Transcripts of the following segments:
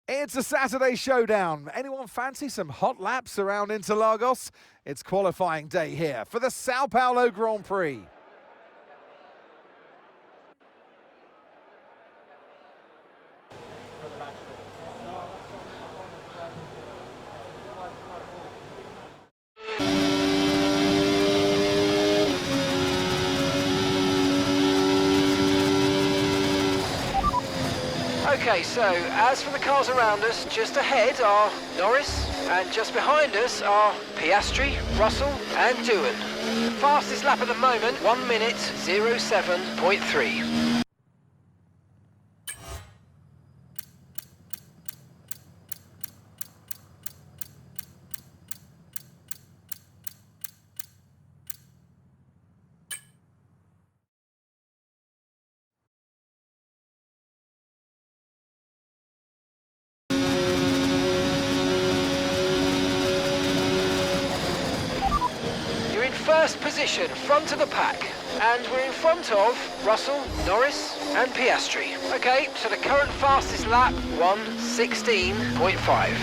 It's a Saturday showdown. Anyone fancy some hot laps around Interlagos? It's qualifying day here for the Sao Paulo Grand Prix. Okay, so as for the cars around us, just ahead are Norris, and just behind us are Piastri, Russell and Doohan. The fastest lap at the moment, 1 minute 07.3. First position, front of the pack, and we're in front of Russell, Norris and Piastri. Okay, so the current fastest lap, 1:16.5.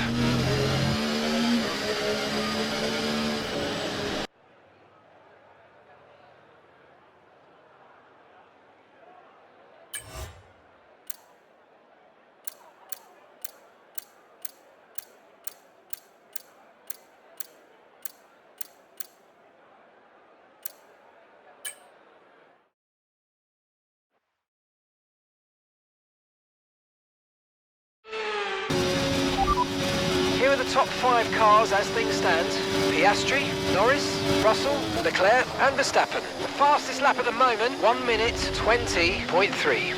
Here are the top 5 cars as things stand. Piastri, Norris, Russell, Leclerc and Verstappen. The fastest lap at the moment, 1 minute 20.3.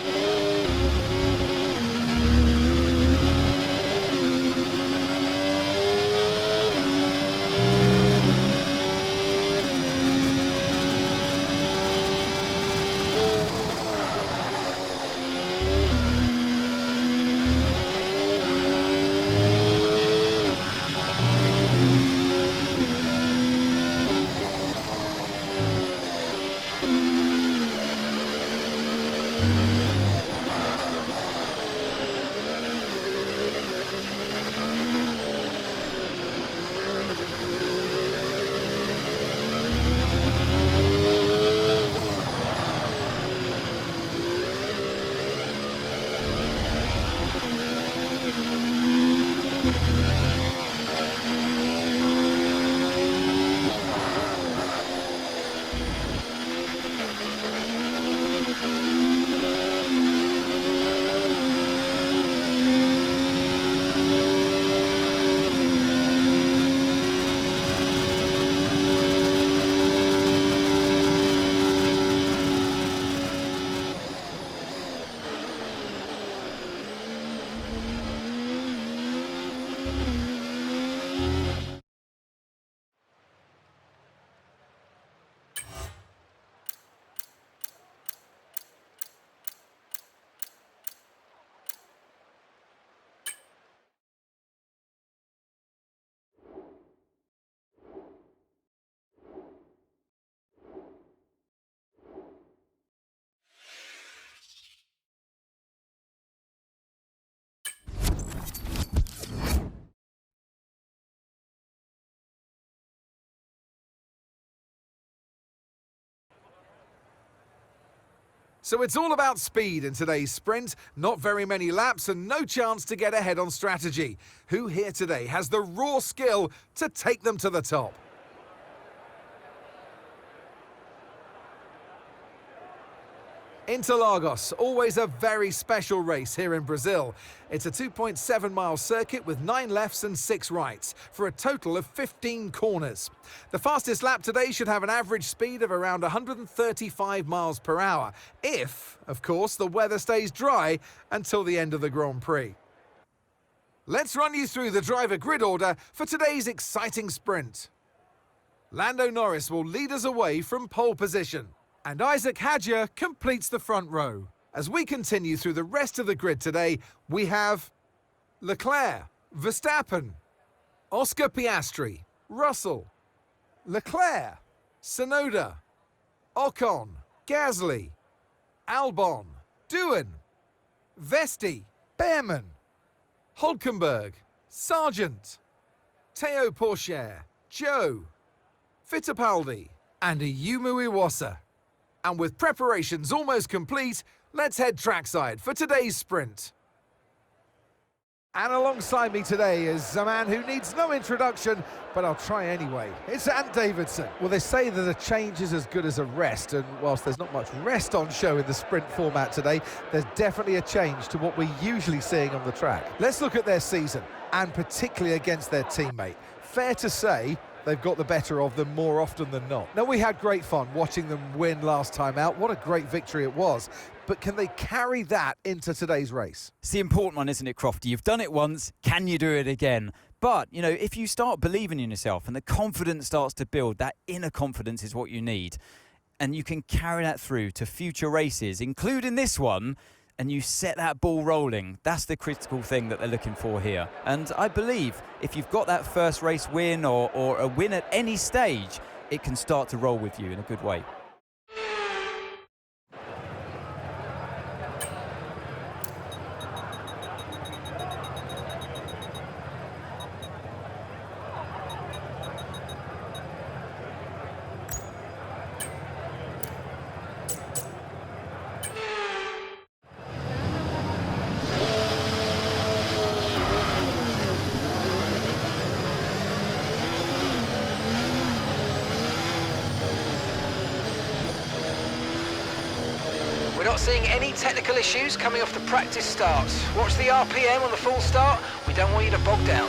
So it's all about speed in today's sprint. Not very many laps and no chance to get ahead on strategy. Who here today has the raw skill to take them to the top? Interlagos, always a very special race here in Brazil. It's a 2.7-mile circuit with 9 lefts and 6 rights, for a total of 15 corners. The fastest lap today should have an average speed of around 135 miles per hour, if, of course, the weather stays dry until the end of the Grand Prix. Let's run you through the driver grid order for today's exciting sprint. Lando Norris will lead us away from pole position, and Isack Hadjar completes the front row. As we continue through the rest of the grid today, we have Leclerc, Verstappen, Oscar Piastri, Russell, Leclerc, Tsunoda, Ocon, Gasly, Albon, Doohan, Vesti, Behrman, Hulkenberg, Sargent, Théo Pourchaire, Joe, Fittipaldi, and Ayumu Iwasa. And with preparations almost complete, let's head trackside for today's sprint. And alongside me today is a man who needs no introduction, but I'll try anyway. It's Ant Davidson. Well, they say that a change is as good as a rest, and whilst there's not much rest on show in the sprint format today, there's definitely a change to what we're usually seeing on the track. Let's look at their season, and particularly against their teammate. Fair to say, they've got the better of them more often than not. Now, we had great fun watching them win last time out. What a great victory it was. But can they carry that into today's race? It's the important one, isn't it, Crofty? You've done it once, can you do it again? But, you know, if you start believing in yourself and the confidence starts to build, that inner confidence is what you need. And you can carry that through to future races, including this one, and you set that ball rolling. That's the critical thing that they're looking for here. And I believe if you've got that first race win or a win at any stage, it can start to roll with you in a good way. We're not seeing any technical issues coming off the practice start. Watch the RPM on the full start. We don't want you to bog down.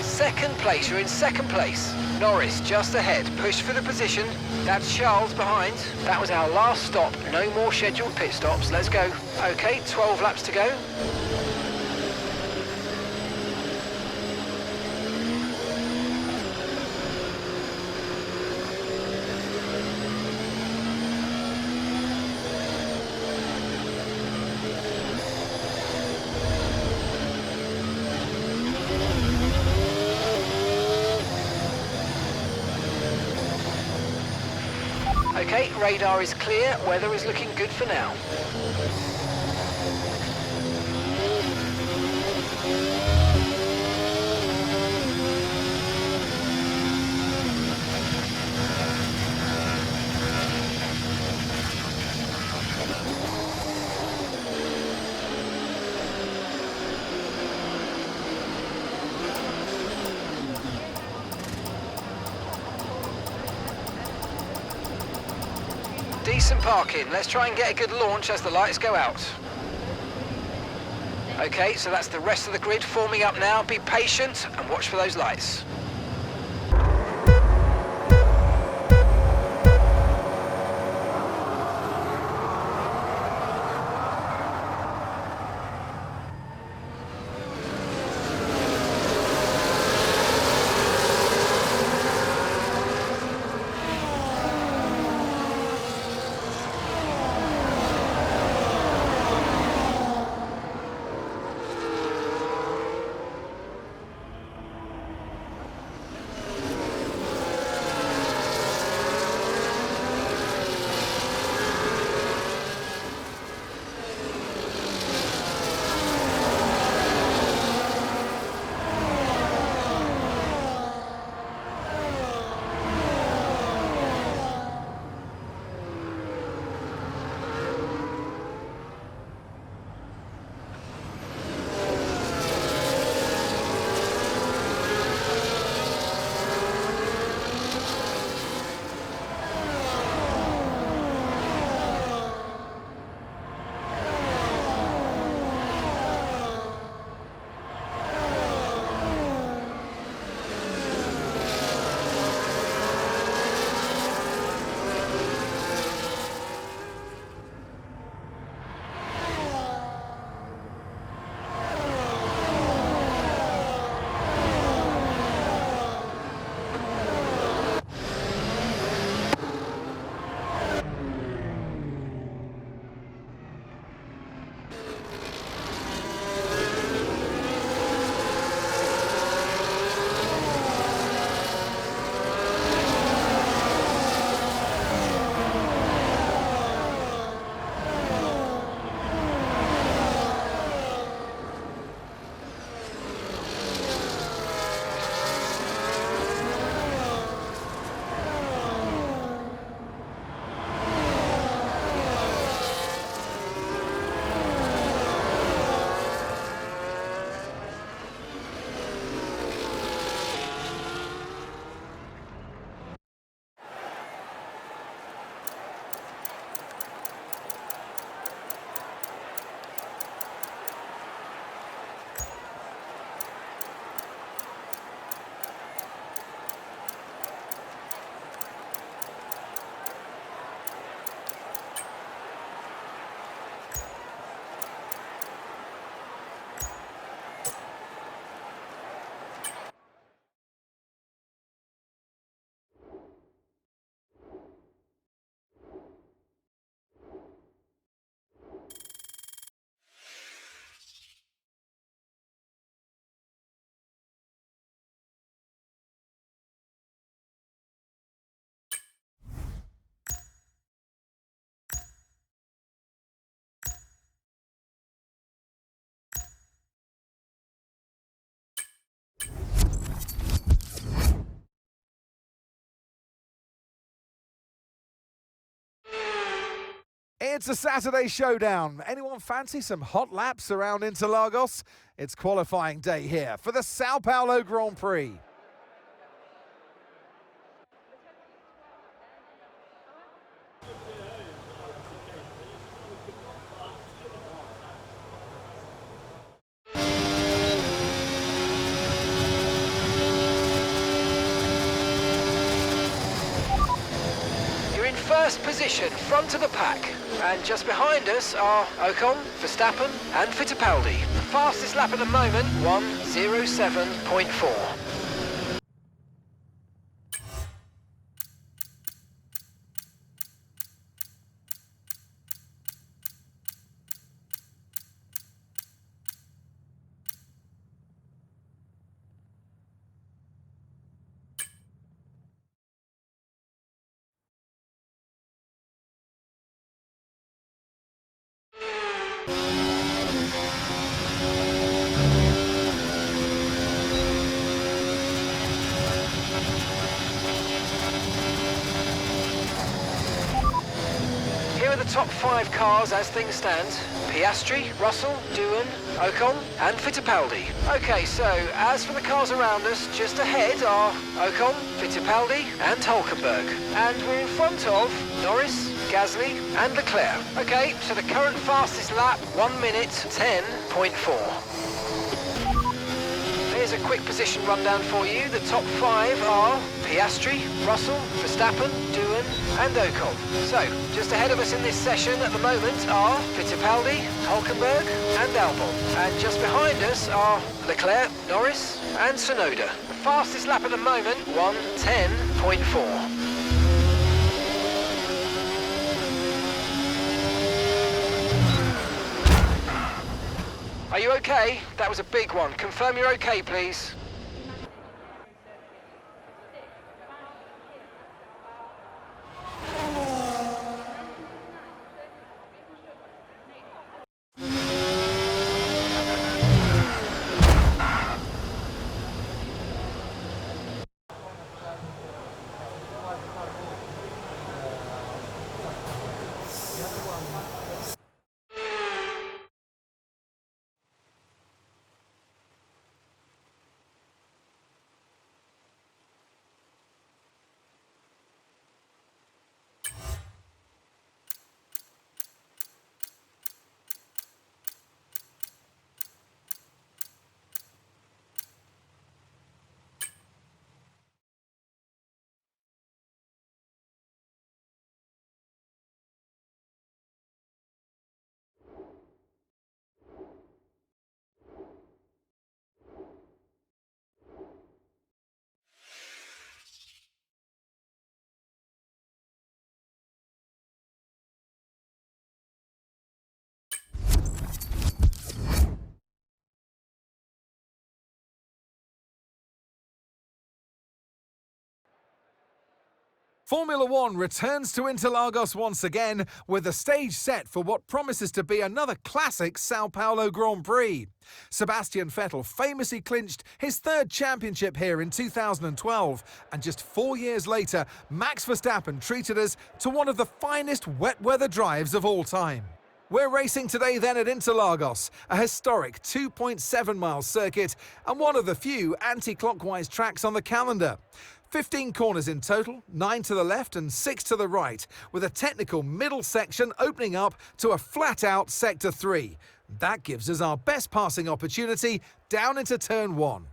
Second place, you're in second place. Norris just ahead, push for the position. That's Charles behind. That was our last stop, no more scheduled pit stops. Let's go. Okay, 12 laps to go. Okay, radar is clear, weather is looking good for now. Decent parking. Let's try and get a good launch as the lights go out. Okay, so that's the rest of the grid forming up now. Be patient and watch for those lights. It's a Saturday showdown. Anyone fancy some hot laps around Interlagos? It's qualifying day here for the Sao Paulo Grand Prix. First position, front of the pack. And just behind us are Ocon, Verstappen and Fittipaldi. Fastest lap at the moment, 1:07.4. Here are the top 5 cars as things stand. Piastri, Russell, Doohan, Ocon and Fittipaldi. Okay, so as for the cars around us, just ahead are Ocon, Fittipaldi and Hulkenberg. And we're in front of Norris, Gasly and Leclerc. Okay, so the current fastest lap, 1:10.4. Here's a quick position rundown for you. The top 5 are Piastri, Russell, Verstappen, Doohan and Ocon. So, just ahead of us in this session at the moment are Fittipaldi, Hulkenberg and Albon. And just behind us are Leclerc, Norris and Tsunoda. The fastest lap at the moment, 1:10.4. Are you okay? That was a big one. Confirm you're okay, please. Formula One returns to Interlagos once again with the stage set for what promises to be another classic Sao Paulo Grand Prix. Sebastian Vettel famously clinched his 3rd championship here in 2012, and just 4 years later, Max Verstappen treated us to one of the finest wet weather drives of all time. We're racing today then at Interlagos, a historic 2.7-mile circuit and one of the few anti-clockwise tracks on the calendar. 15 corners in total, 9 to the left and 6 to the right, with a technical middle section opening up to a flat-out Sector 3. That gives us our best passing opportunity down into Turn 1.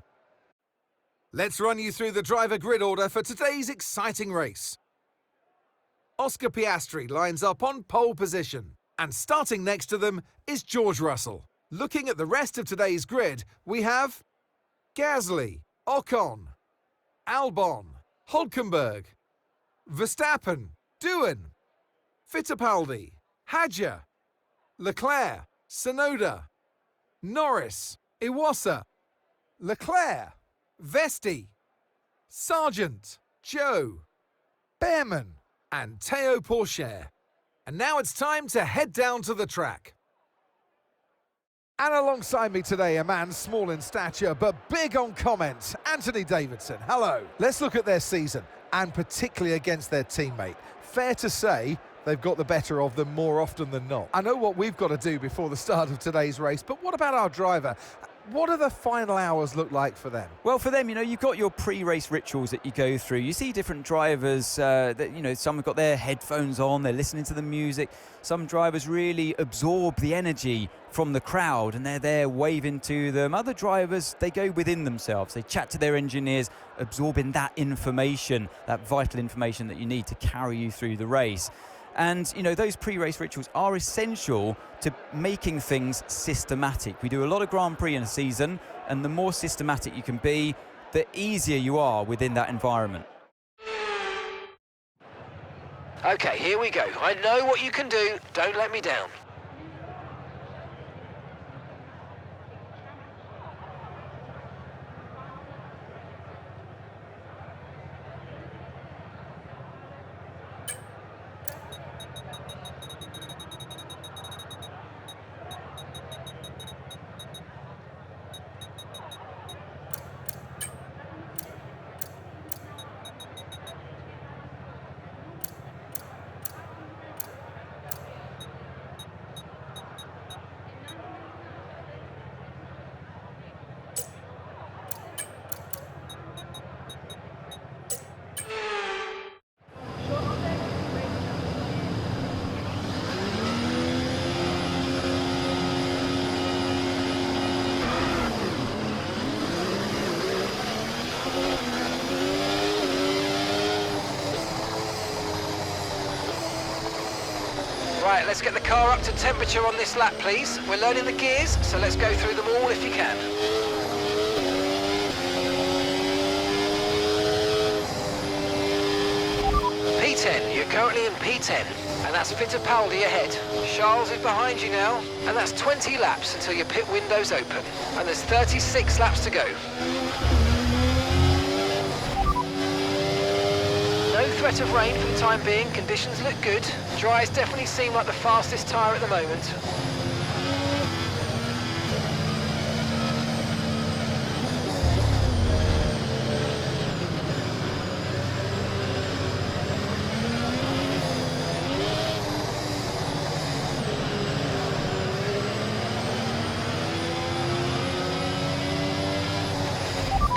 Let's run you through the driver grid order for today's exciting race. Oscar Piastri lines up on pole position, and starting next to them is George Russell. Looking at the rest of today's grid, we have Gasly, Ocon, Albon, Hulkenberg, Verstappen, Doohan, Fittipaldi, Hadjar, Leclerc, Tsunoda, Norris, Iwasa, Leclerc, Vesti, Sargent, Joe, Behrman and Théo Pourchaire. And now it's time to head down to the track. And alongside me today, a man small in stature but big on comment, Anthony Davidson. Hello. Let's look at their season, and particularly against their teammate. Fair to say, they've got the better of them more often than not. I know what we've got to do before the start of today's race, but what about our driver? What do the final hours look like for them? Well, for them, you've got your pre-race rituals that you go through. You see different drivers that, some have got their headphones on, they're listening to the music. Some drivers really absorb the energy from the crowd and they're there waving to them. Other drivers, they go within themselves. They chat to their engineers, absorbing that information, that vital information that you need to carry you through the race. And, those pre-race rituals are essential to making things systematic. We do a lot of Grand Prix in a season, and the more systematic you can be, the easier you are within that environment. Okay, here we go. I know what you can do. Don't let me down. Right, let's get the car up to temperature on this lap, please. We're learning the gears, so let's go through them all if you can. P10, you're currently in P10, and that's Fittipaldi ahead. Charles is behind you now, and that's 20 laps until your pit window's open. And there's 36 laps to go. No threat of rain for the time being, conditions look good. Dries definitely seem like the fastest tyre at the moment.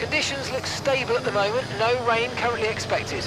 Conditions look stable at the moment, no rain currently expected.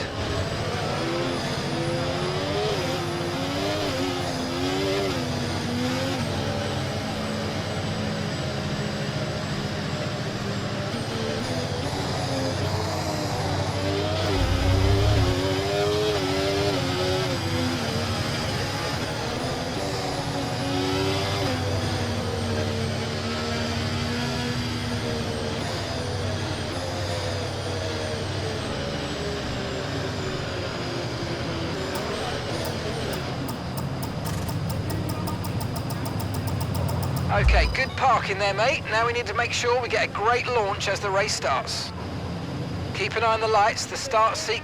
Okay, good parking there, mate. Now we need to make sure we get a great launch as the race starts. Keep an eye on the lights, the start seat.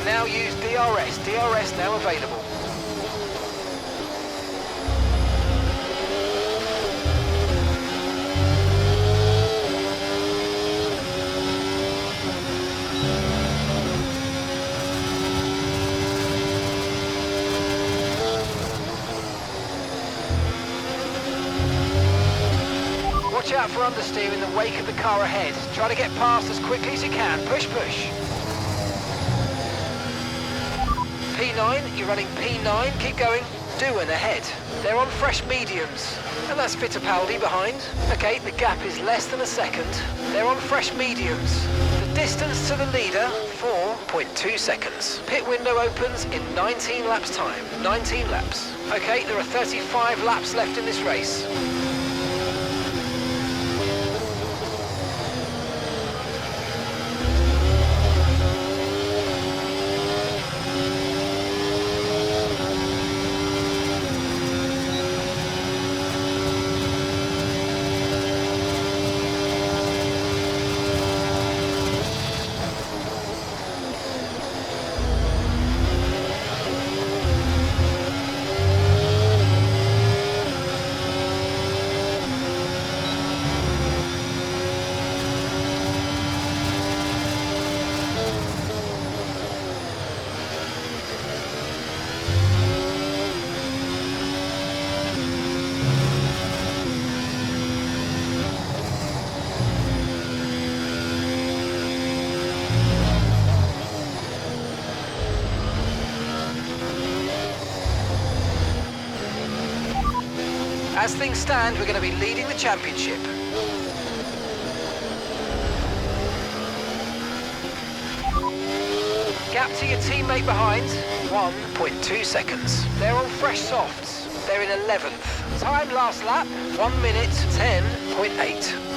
Now use DRS. DRS now available. out for understeer in the wake of the car ahead. Try to get past as quickly as you can. Push, push. P9, you're running P9. Keep going. Doohan ahead. They're on fresh mediums. And that's Fittipaldi behind. Okay, the gap is less than a second. They're on fresh mediums. The distance to the leader, 4.2 seconds. Pit window opens in 19 laps time. 19 laps. Okay, there are 35 laps left in this race. As things stand, we're going to be leading the championship. Gap to your teammate behind, 1.2 seconds. They're on fresh softs. They're in 11th. Time last lap, 1 minute, 10.8.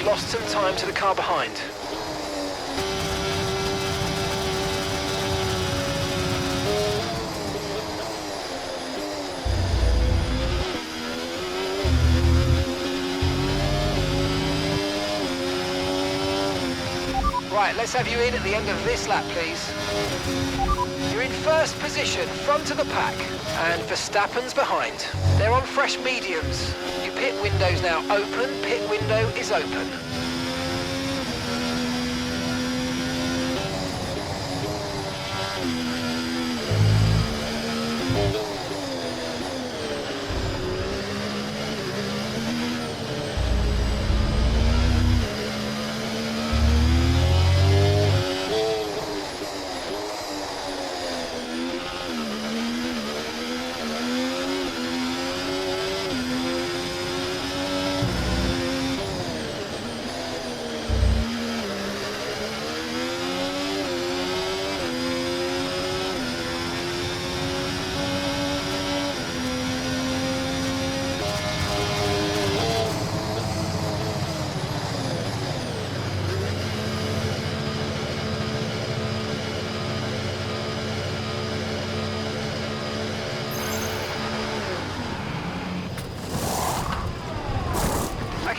Lost some time to the car behind. Right, let's have you in at the end of this lap, please. You're in first position, front of the pack, and Verstappen's behind. They're on fresh mediums. Your pit window's now open. Pit window is open.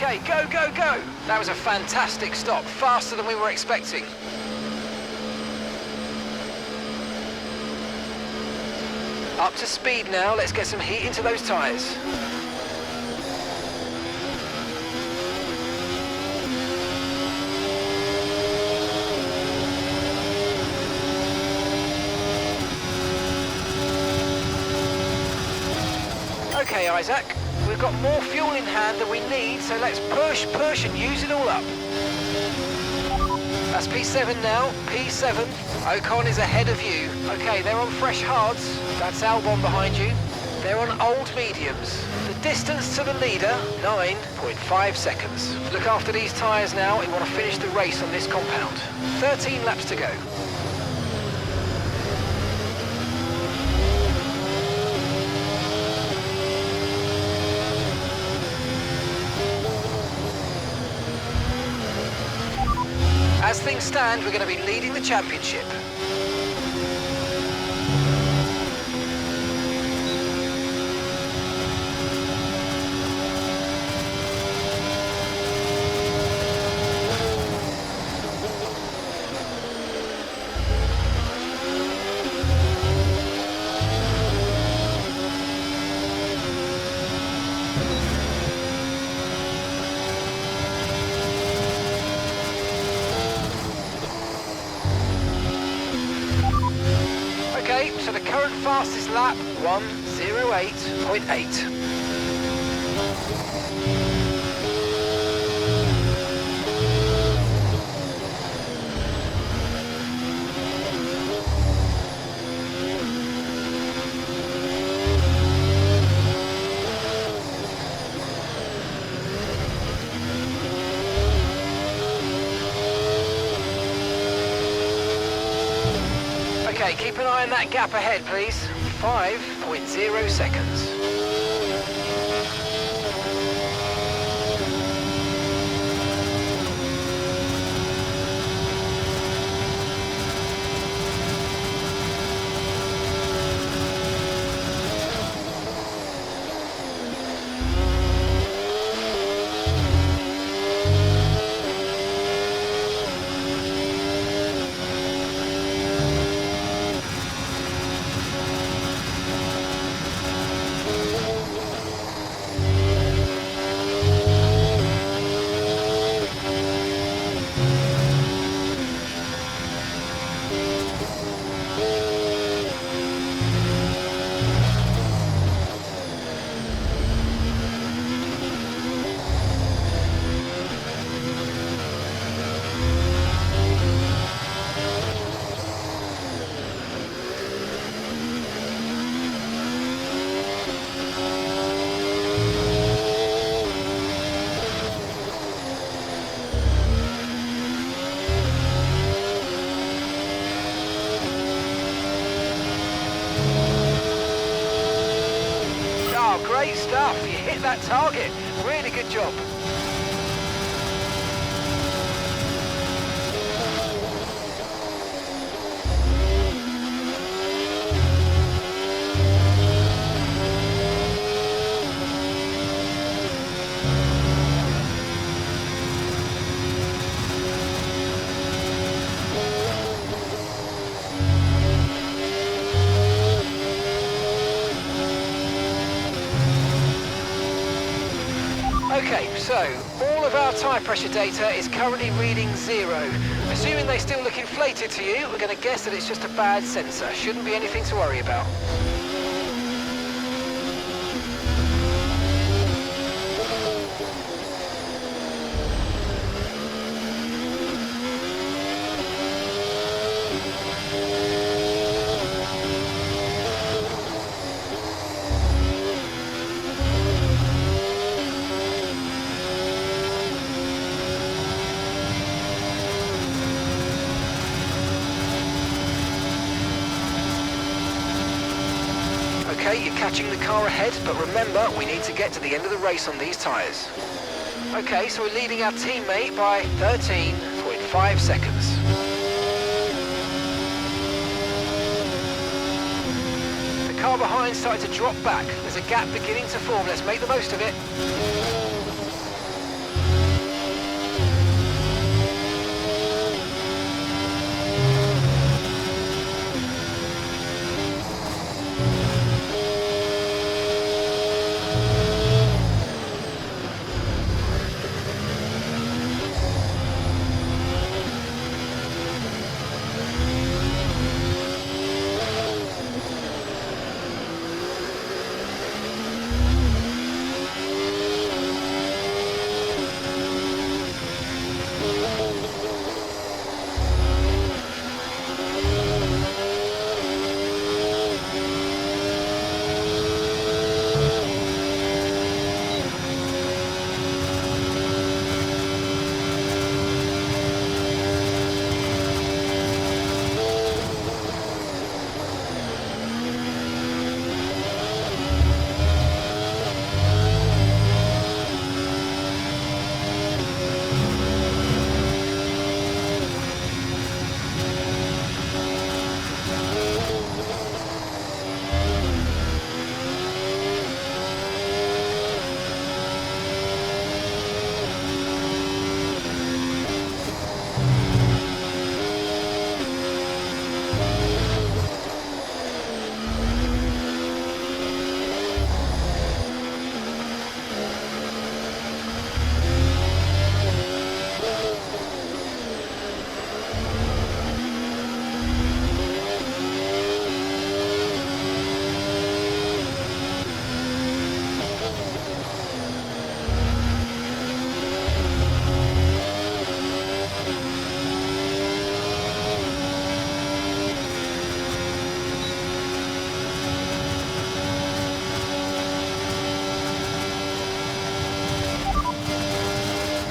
Okay, go, go, go! That was a fantastic stop, faster than we were expecting. Up to speed now, let's get some heat into those tyres. Okay, Isack, we've got more fuel in hand than we need, so let's push and use it all up. That's P7 now, P7. Ocon is ahead of you. Okay, they're on fresh hards. That's Albon behind you. They're on old mediums. The distance to the leader, 9.5 seconds. Look after these tyres now. We want to finish the race on this compound. 13 laps to go. As things stand, we're going to be leading the championship. Okay, so the current fastest lap, 1:08.8. Okay, keep an eye on that gap ahead, please. 5.0 seconds. Oh, great stuff. You hit that target. Really good job. Okay, so all of our tyre pressure data is currently reading 0. Assuming they still look inflated to you, we're going to guess that it's just a bad sensor. Shouldn't be anything to worry about. Okay, you're catching the car ahead, but remember, we need to get to the end of the race on these tyres. Okay, so we're leading our teammate by 13.5 seconds. The car behind started to drop back. There's a gap beginning to form. Let's make the most of it.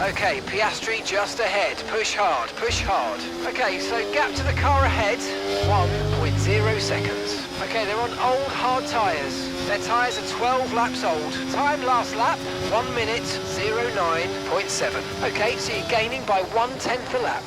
Okay, Piastri just ahead. Push hard, push hard. Okay, so gap to the car ahead, 1.0 seconds. Okay, they're on old hard tyres. Their tyres are 12 laps old. Time last lap, 1 minute, 09.7. Okay, so you're gaining by 1/10 a lap.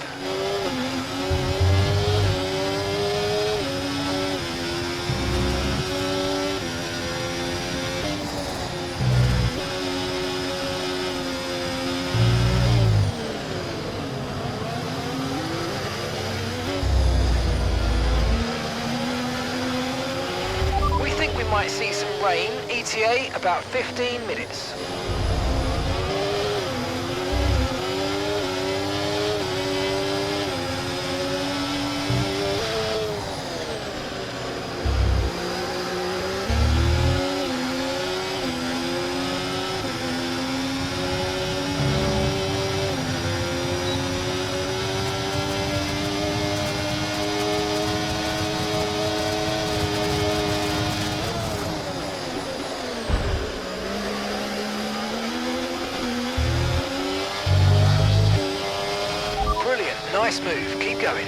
Might see some rain, ETA about 15 minutes. Nice move, keep going.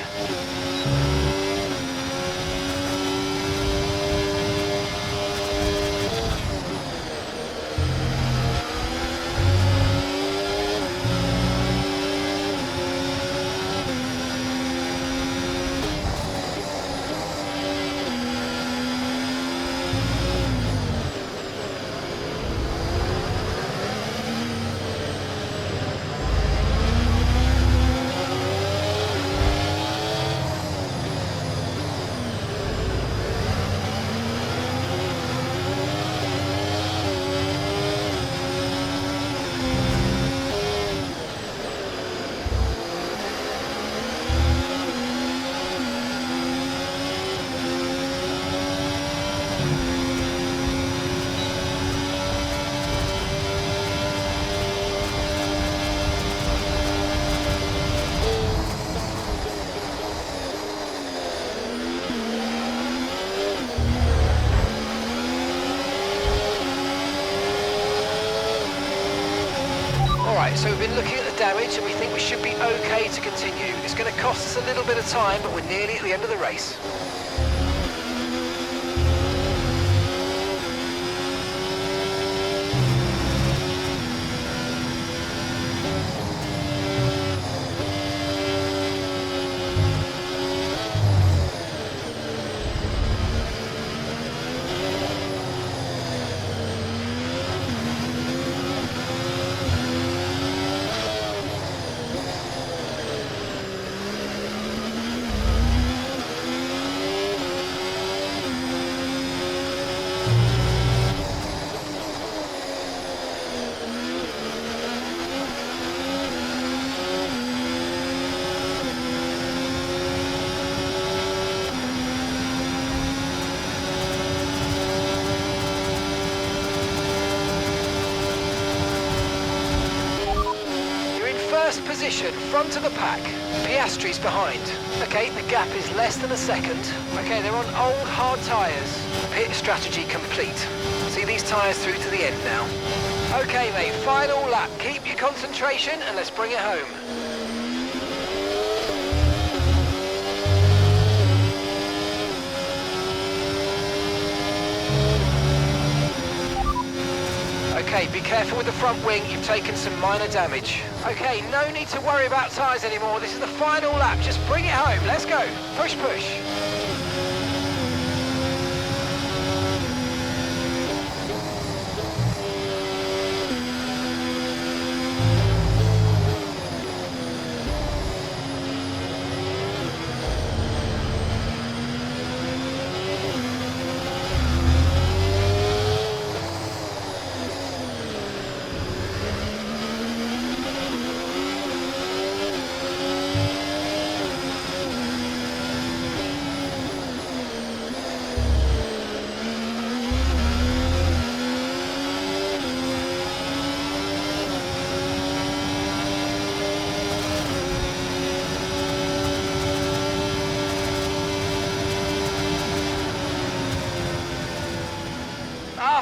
Alright, so we've been looking at the damage and we think we should be okay to continue. It's going to cost us a little bit of time, but we're nearly at the end of the race. Position, front of the pack. Piastri's behind. Okay, the gap is less than a second. Okay, they're on old hard tyres. Pit strategy complete. See these tyres through to the end now. Okay, mate, final lap. Keep your concentration and let's bring it home. Okay, be careful with the front wing, you've taken some minor damage. Okay, no need to worry about tyres anymore, this is the final lap, just bring it home, let's go. Push, push.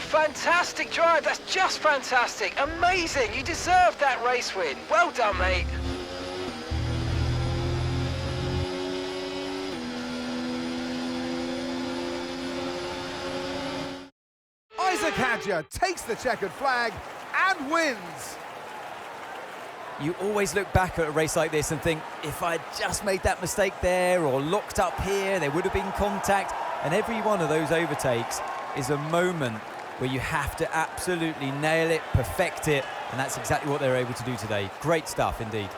fantastic drive. That's just fantastic. Amazing. You deserved that race win. Well done, mate. Isack Hadjar takes the checkered flag and wins. You always look back at a race like this and think, if I'd just made that mistake there or locked up here, there would have been contact. And every one of those overtakes is a moment where you have to absolutely nail it, perfect it, and that's exactly what they were able to do today. Great stuff indeed.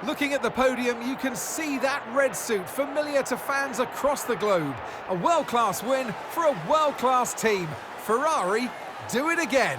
Looking at the podium, you can see that red suit familiar to fans across the globe. A world-class win for a world-class team. Ferrari, do it again.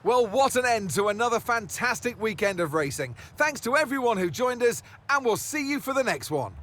Well, what an end to another fantastic weekend of racing. Thanks to everyone who joined us, and we'll see you for the next one.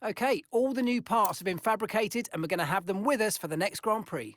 OK, all the new parts have been fabricated and we're going to have them with us for the next Grand Prix.